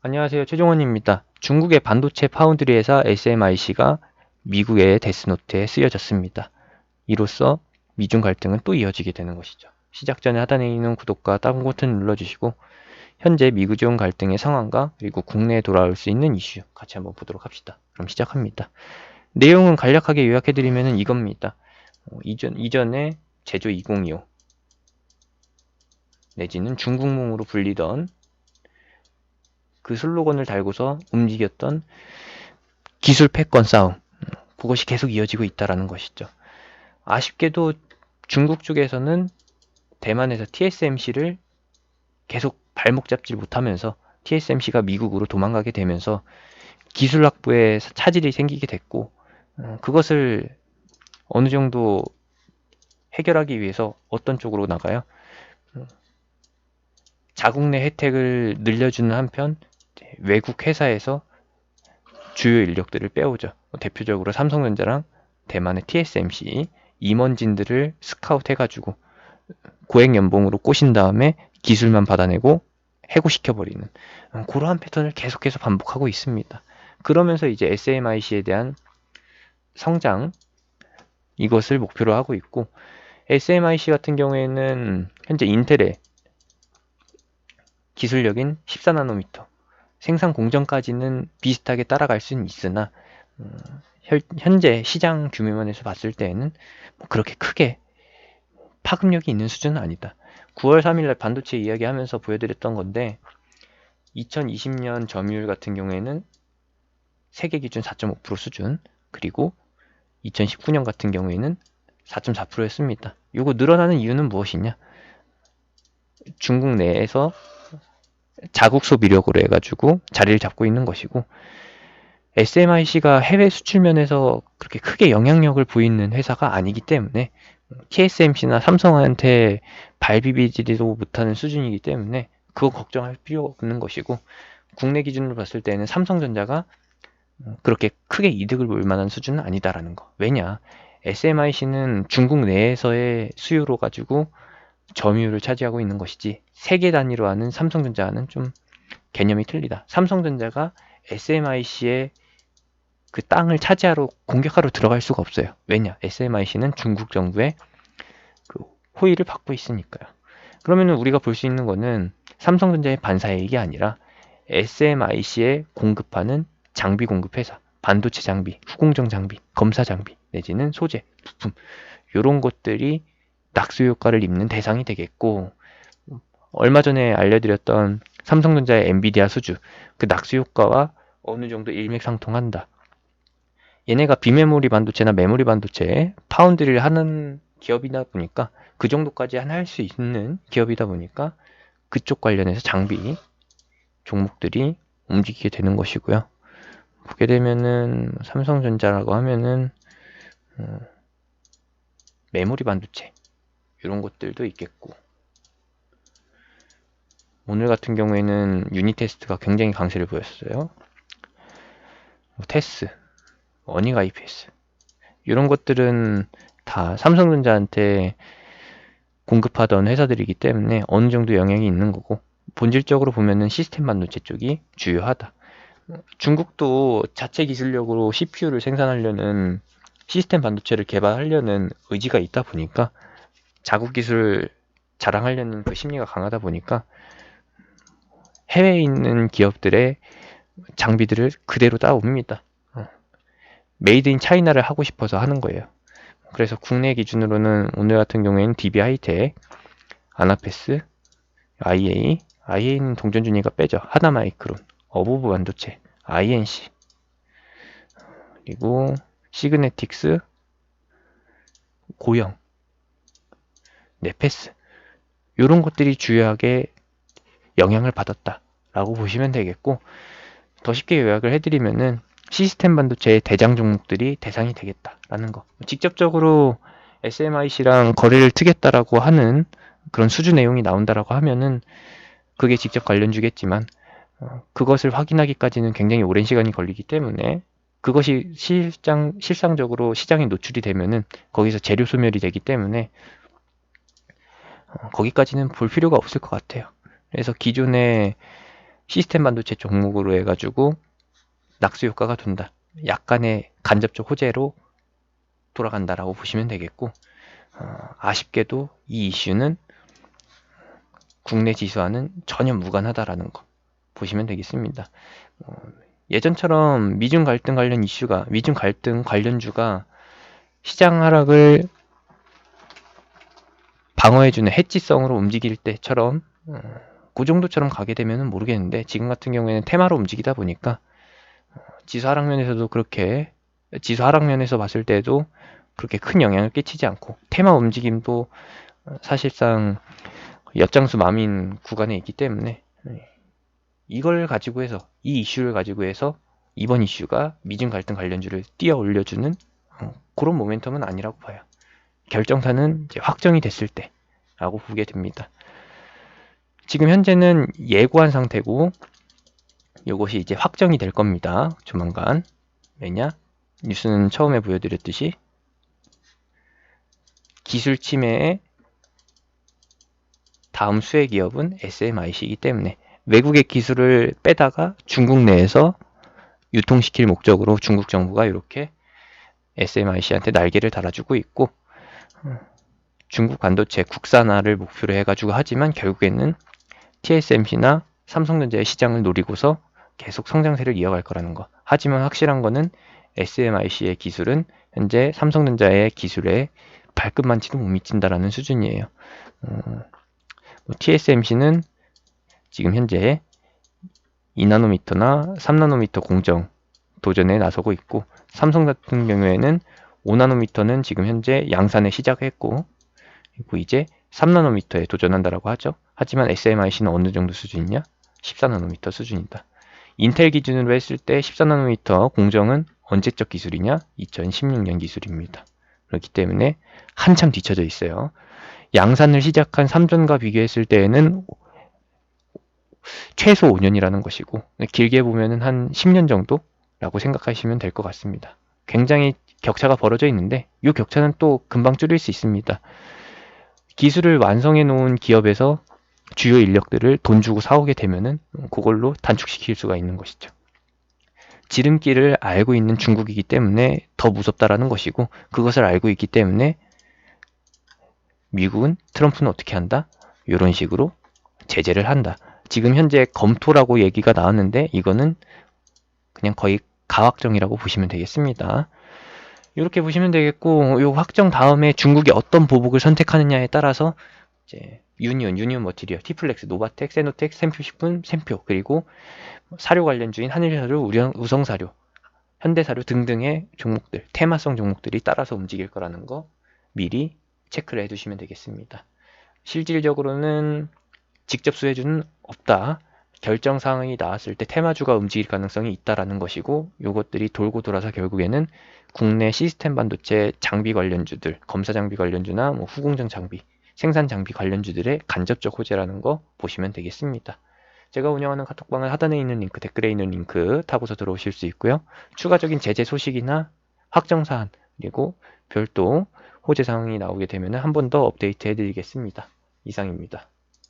안녕하세요. 최종원입니다. 중국의 반도체 파운드리 회사 SMIC가 미국의 데스노트에 쓰여졌습니다. 이로써 미중 갈등은 또 이어지게 되는 것이죠. 시작 전에 하단에 있는 구독과 다른 버튼 눌러주시고 현재 미중 갈등의 상황과 그리고 국내에 돌아올 수 있는 이슈 같이 한번 보도록 합시다. 그럼 시작합니다. 내용은 간략하게 요약해드리면 이겁니다. 이전에 제조 2025 내지는 중국몽으로 불리던 그 슬로건을 달고서 움직였던 기술 패권 싸움, 그것이 계속 이어지고 있다는 것이죠. 아쉽게도 중국 쪽에서는 대만에서 TSMC를 계속 발목 잡지 못하면서 TSMC가 미국으로 도망가게 되면서 기술 확보에 차질이 생기게 됐고, 그것을 어느 정도 해결하기 위해서 어떤 쪽으로 나가요? 자국 내 혜택을 늘려주는 한편 외국 회사에서 주요 인력들을 빼오죠. 대표적으로 삼성전자랑 대만의 TSMC 임원진들을 스카우트 해가지고 고액 연봉으로 꼬신 다음에 기술만 받아내고 해고시켜버리는 그러한 패턴을 계속해서 반복하고 있습니다. 그러면서 이제 SMIC에 대한 성장 이것을 목표로 하고 있고, SMIC 같은 경우에는 현재 인텔의 기술력인 14나노미터 생산 공정까지는 비슷하게 따라갈 수는 있으나 현재 시장 규모만 해서 봤을 때에는 그렇게 크게 파급력이 있는 수준은 아니다. 9월 3일날 반도체 이야기하면서 보여드렸던 건데 2020년 점유율 같은 경우에는 세계 기준 4.5% 수준, 그리고 2019년 같은 경우에는 4.4%였습니다. 이거 늘어나는 이유는 무엇이냐? 중국 내에서 자국 소비력으로 해가지고 자리를 잡고 있는 것이고, SMIC가 해외 수출면에서 그렇게 크게 영향력을 보이는 회사가 아니기 때문에 TSMC나 삼성한테 발비비지도 못하는 수준이기 때문에 그거 걱정할 필요 없는 것이고, 국내 기준으로 봤을 때는 삼성전자가 그렇게 크게 이득을 볼 만한 수준은 아니다라는 거. 왜냐? SMIC는 중국 내에서의 수요로 가지고 점유율을 차지하고 있는 것이지 세계 단위로 하는 삼성전자는 좀 개념이 틀리다. 삼성전자가 SMIC의 그 땅을 차지하러 공격하러 들어갈 수가 없어요. 왜냐? SMIC는 중국 정부의 그 호의를 받고 있으니까요. 그러면 우리가 볼 수 있는 거는 삼성전자의 반사이익이 아니라 SMIC에 공급하는 장비 공급 회사, 반도체 장비, 후공정 장비, 검사 장비 내지는 소재, 부품 이런 것들이 낙수 효과를 입는 대상이 되겠고, 얼마 전에 알려드렸던 삼성전자의 엔비디아 수주 그 낙수 효과와 어느 정도 일맥상통한다. 얘네가 비메모리 반도체나 메모리 반도체 파운드리를 하는 기업이다 보니까 그 정도까지 할 수 있는 기업이다 보니까 그쪽 관련해서 장비 종목들이 움직이게 되는 것이고요. 보게 되면은 삼성전자라고 하면은 메모리 반도체 이런 것들도 있겠고, 오늘 같은 경우에는 유닛 테스트가 굉장히 강세를 보였어요. 테스, 어닝 IPS 이런 것들은 다 삼성전자한테 공급하던 회사들이기 때문에 어느 정도 영향이 있는 거고, 본질적으로 보면은 시스템 반도체 쪽이 주요하다. 중국도 자체 기술력으로 CPU를 생산하려는 시스템 반도체를 개발하려는 의지가 있다 보니까 자국 기술 자랑하려는 그 심리가 강하다 보니까 해외에 있는 기업들의 장비들을 그대로 따옵니다. 메이드 인 차이나를 하고 싶어서 하는 거예요. 그래서 국내 기준으로는 오늘 같은 경우에는 DB 하이텍, 아나페스, IA는 동전준이가 빼죠. 하나마이크론, 어보브 반도체, INC, 그리고 시그네틱스, 고영, 네페스 이런 것들이 주요하게 영향을 받았다라고 보시면 되겠고, 더 쉽게 요약을 해드리면은 시스템 반도체의 대장 종목들이 대상이 되겠다라는 거. 직접적으로 SMIC랑 거래를 트겠다라고 하는 그런 수주 내용이 나온다라고 하면은 그게 직접 관련 주겠지만, 그것을 확인하기까지는 굉장히 오랜 시간이 걸리기 때문에 그것이 실상적으로 시장에 노출이 되면은 거기서 재료 소멸이 되기 때문에 거기까지는 볼 필요가 없을 것 같아요. 그래서 기존에 시스템 반도체 종목으로 해가지고 낙수 효과가 돈다. 약간의 간접적 호재로 돌아간다라고 보시면 되겠고, 아쉽게도 이 이슈는 국내 지수와는 전혀 무관하다라는 거 보시면 되겠습니다. 예전처럼 미중 갈등 관련주가 시장 하락을 방어해주는 해지성으로 움직일 때처럼 그 정도처럼 가게 되면 모르겠는데, 지금 같은 경우에는 테마로 움직이다 보니까 지수 하락면에서 봤을 때도 그렇게 큰 영향을 끼치지 않고, 테마 움직임도 사실상 엿장수 맘인 구간에 있기 때문에, 이 이슈를 가지고 해서 이번 이슈가 미중 갈등 관련주를 뛰어 올려주는 그런 모멘텀은 아니라고 봐요. 결정사는 이제 확정이 됐을 때라고 보게 됩니다. 지금 현재는 예고한 상태고, 이것이 이제 확정이 될 겁니다. 조만간. 왜냐? 뉴스는 처음에 보여드렸듯이 기술 침해의 다음 수혜 기업은 SMIC이기 때문에 외국의 기술을 빼다가 중국 내에서 유통시킬 목적으로 중국 정부가 이렇게 SMIC한테 날개를 달아주고 있고, 중국 반도체 국산화를 목표로 해가지고 하지만 결국에는 TSMC나 삼성전자의 시장을 노리고서 계속 성장세를 이어갈 거라는 거. 하지만 확실한 거는 SMIC의 기술은 현재 삼성전자의 기술에 발끝만치도 못 미친다라는 수준이에요. TSMC는 지금 현재 2나노미터나 3나노미터 공정 도전에 나서고 있고, 삼성 같은 경우에는 5나노미터는 지금 현재 양산에 시작했고, 그리고 이제 3나노미터에 도전한다라고 하죠. 하지만 SMIC는 어느 정도 수준이냐? 14나노미터 수준이다. 인텔 기준으로 했을 때 14나노미터 공정은 언제적 기술이냐? 2016년 기술입니다. 그렇기 때문에 한참 뒤쳐져 있어요. 양산을 시작한 삼전과 비교했을 때에는 최소 5년이라는 것이고, 길게 보면은 한 10년 정도라고 생각하시면 될 것 같습니다. 굉장히 격차가 벌어져 있는데 이 격차는 또 금방 줄일 수 있습니다. 기술을 완성해 놓은 기업에서 주요 인력들을 돈 주고 사오게 되면은 그걸로 단축시킬 수가 있는 것이죠. 지름길을 알고 있는 중국이기 때문에 더 무섭다라는 것이고, 그것을 알고 있기 때문에 미국은 트럼프는 어떻게 한다? 이런 식으로 제재를 한다. 지금 현재 검토라고 얘기가 나왔는데 이거는 그냥 거의 가확정이라고 보시면 되겠습니다. 이렇게 보시면 되겠고, 이 확정 다음에 중국이 어떤 보복을 선택하느냐에 따라서 이제 유니온 머티리얼, 티플렉스, 노바텍, 세노텍, 샘표식품, 샘표, 그리고 사료 관련주인 한일사료, 우성사료, 현대사료 등등의 종목들, 테마성 종목들이 따라서 움직일 거라는 거 미리 체크를 해두시면 되겠습니다. 실질적으로는 직접 수혜주는 없다. 결정사항이 나왔을 때 테마주가 움직일 가능성이 있다라는 것이고, 이것들이 돌고 돌아서 결국에는 국내 시스템 반도체 장비 관련주들, 검사 장비 관련주나 후공정 장비, 생산 장비 관련주들의 간접적 호재라는 거 보시면 되겠습니다. 제가 운영하는 카톡방은 하단에 있는 링크, 댓글에 있는 링크 타고서 들어오실 수 있고요. 추가적인 제재 소식이나 확정사안, 그리고 별도 호재 사항이 나오게 되면 한 번 더 업데이트 해드리겠습니다. 이상입니다.